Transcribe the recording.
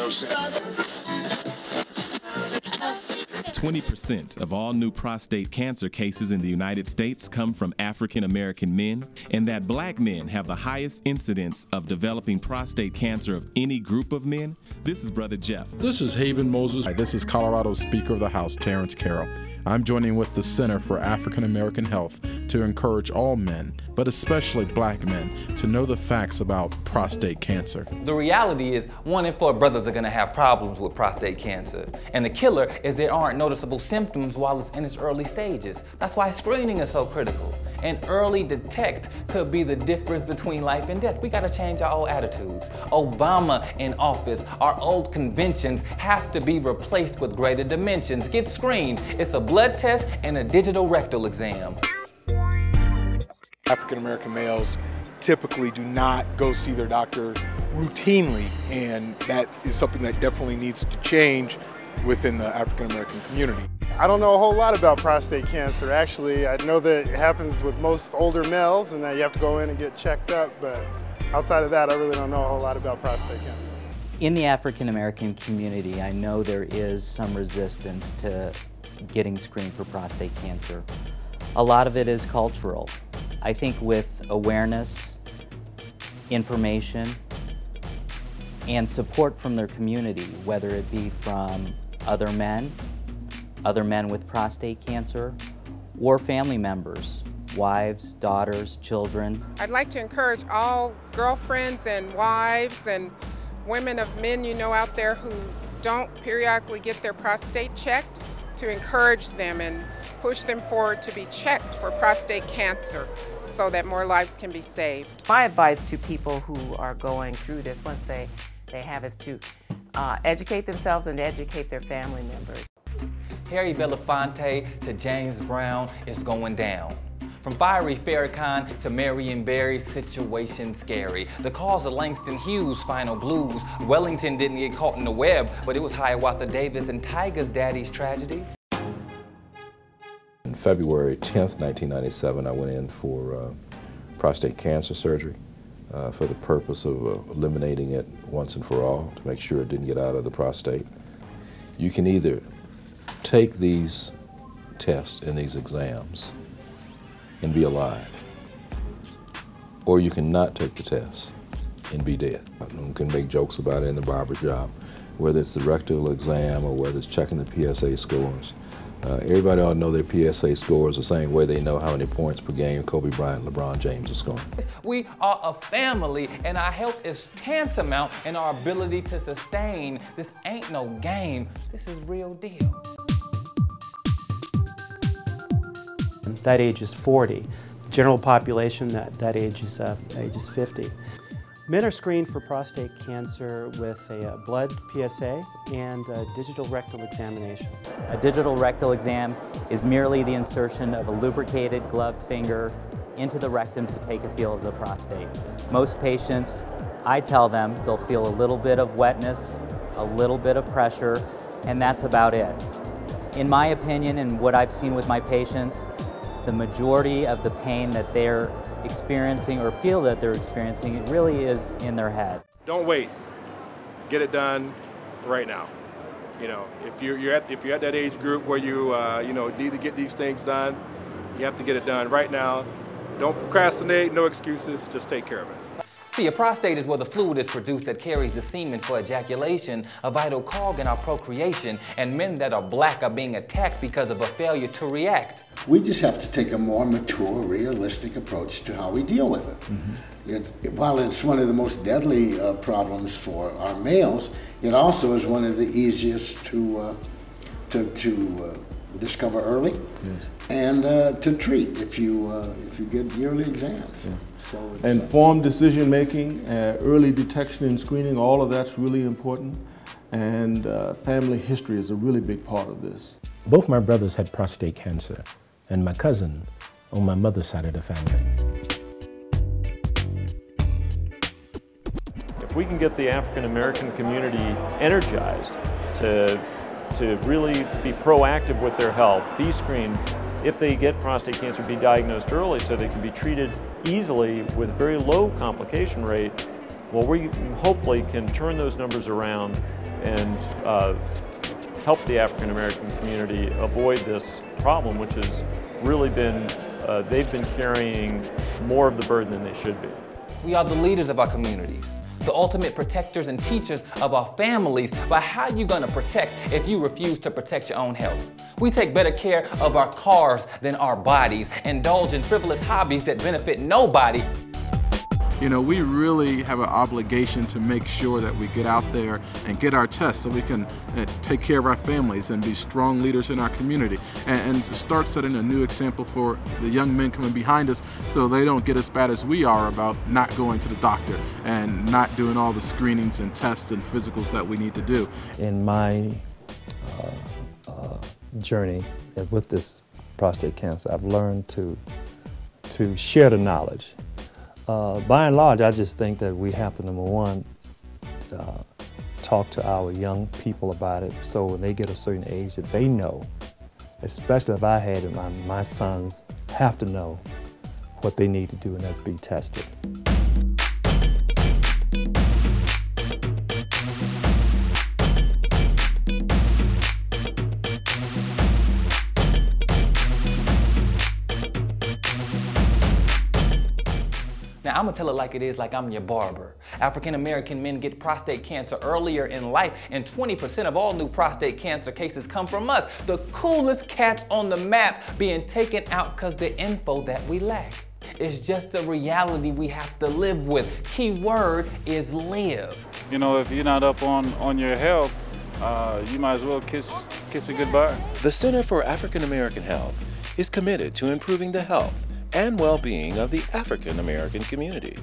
20% of all new prostate cancer cases in the United States come from African American men, and that black men have the highest incidence of developing prostate cancer of any group of men. This is Brother Jeff. This is Haven Moses. Hi, this is Colorado Speaker of the House, Terrence Carroll. I'm joining with the Center for African American Health to encourage all men, but especially black men, to know the facts about prostate cancer. The reality is 1 in 4 brothers are going to have problems with prostate cancer. And the killer is there aren't noticeable symptoms while it's in its early stages. That's why screening is so critical. And early detect could be the difference between life and death. We got to change our old attitudes. Obama in office, our old conventions have to be replaced with greater dimensions. Get screened. It's a blood test and a digital rectal exam. African American males typically do not go see their doctor routinely, and that is something that definitely needs to change within the African American community. I don't know a whole lot about prostate cancer. Actually, I know that it happens with most older males and that you have to go in and get checked up, but outside of that, I really don't know a whole lot about prostate cancer. In the African American community, I know there is some resistance to getting screened for prostate cancer. A lot of it is cultural. I think with awareness, information, and support from their community, whether it be from other men with prostate cancer, or family members, wives, daughters, children. I'd like to encourage all girlfriends and wives and women of men you know out there who don't periodically get their prostate checked to encourage them and push them forward to be checked for prostate cancer so that more lives can be saved. My advice to people who are going through this once they have is to educate themselves and educate their family members. Harry Belafonte to James Brown is going down. From fiery Farrakhan to Marion Barry, situation scary. The cause of Langston Hughes' final blues. Wellington didn't get caught in the web, but it was Hiawatha Davis and Tiger's daddy's tragedy. On February 10th, 1997, I went in for prostate cancer surgery for the purpose of eliminating it once and for all, to make sure it didn't get out of the prostate. You can either take these tests and these exams and be alive, or you can not take the tests and be dead. You can make jokes about it in the barber shop, whether it's the rectal exam or whether it's checking the PSA scores. Everybody ought to know their PSA scores the same way they know how many points per game Kobe Bryant and LeBron James are scoring. We are a family, and our health is tantamount in our ability to sustain. This ain't no game. This is real deal. That age is 40. General population, that age is 50. Men are screened for prostate cancer with a blood PSA and a digital rectal examination. A digital rectal exam is merely the insertion of a lubricated gloved finger into the rectum to take a feel of the prostate. Most patients, I tell them, they'll feel a little bit of wetness, a little bit of pressure, and that's about it. In my opinion, and what I've seen with my patients, the majority of the pain that they're experiencing or feel that they're experiencing, it really is in their head. Don't wait. Get it done right now. You know, if you're at that age group where you need to get these things done, you have to get it done right now. Don't procrastinate. No excuses. Just take care of it. See, a prostate is where the fluid is produced that carries the semen for ejaculation, a vital cog in our procreation, and men that are black are being attacked because of a failure to react. We just have to take a more mature, realistic approach to how we deal with it. Mm-hmm. While it's one of the most deadly problems for our males, it also is one of the easiest to discover early, yes, and to treat if you get yearly exams. Yeah. So informed decision making, early detection and screening, all of that's really important, and family history is a really big part of this. Both my brothers had prostate cancer, and my cousin on my mother's side of the family. If we can get the African American community energized to really be proactive with their health, be screened, if they get prostate cancer, be diagnosed early so they can be treated easily with a very low complication rate, Well, we hopefully can turn those numbers around and help the African American community avoid this problem, which has really been, they've been carrying more of the burden than they should be. We are the leaders of our communities, the ultimate protectors and teachers of our families, but how are you gonna protect if you refuse to protect your own health? We take better care of our cars than our bodies, indulge in frivolous hobbies that benefit nobody. You know, we really have an obligation to make sure that we get out there and get our tests so we can take care of our families and be strong leaders in our community and start setting a new example for the young men coming behind us so they don't get as bad as we are about not going to the doctor and not doing all the screenings and tests and physicals that we need to do. In my journey with this prostate cancer, I've learned to share the knowledge. By and large, I just think that we have to, number one, talk to our young people about it so when they get a certain age that they know, especially if I had it, my sons have to know what they need to do, and that's be tested. Now, I'm gonna tell it like it is, like I'm your barber. African American men get prostate cancer earlier in life, and 20% of all new prostate cancer cases come from us, the coolest cats on the map, being taken out because the info that we lack. It's just a reality we have to live with. Key word is live. You know, if you're not up on your health, you might as well kiss it goodbye. The Center for African American Health is committed to improving the health and well-being of the African American community.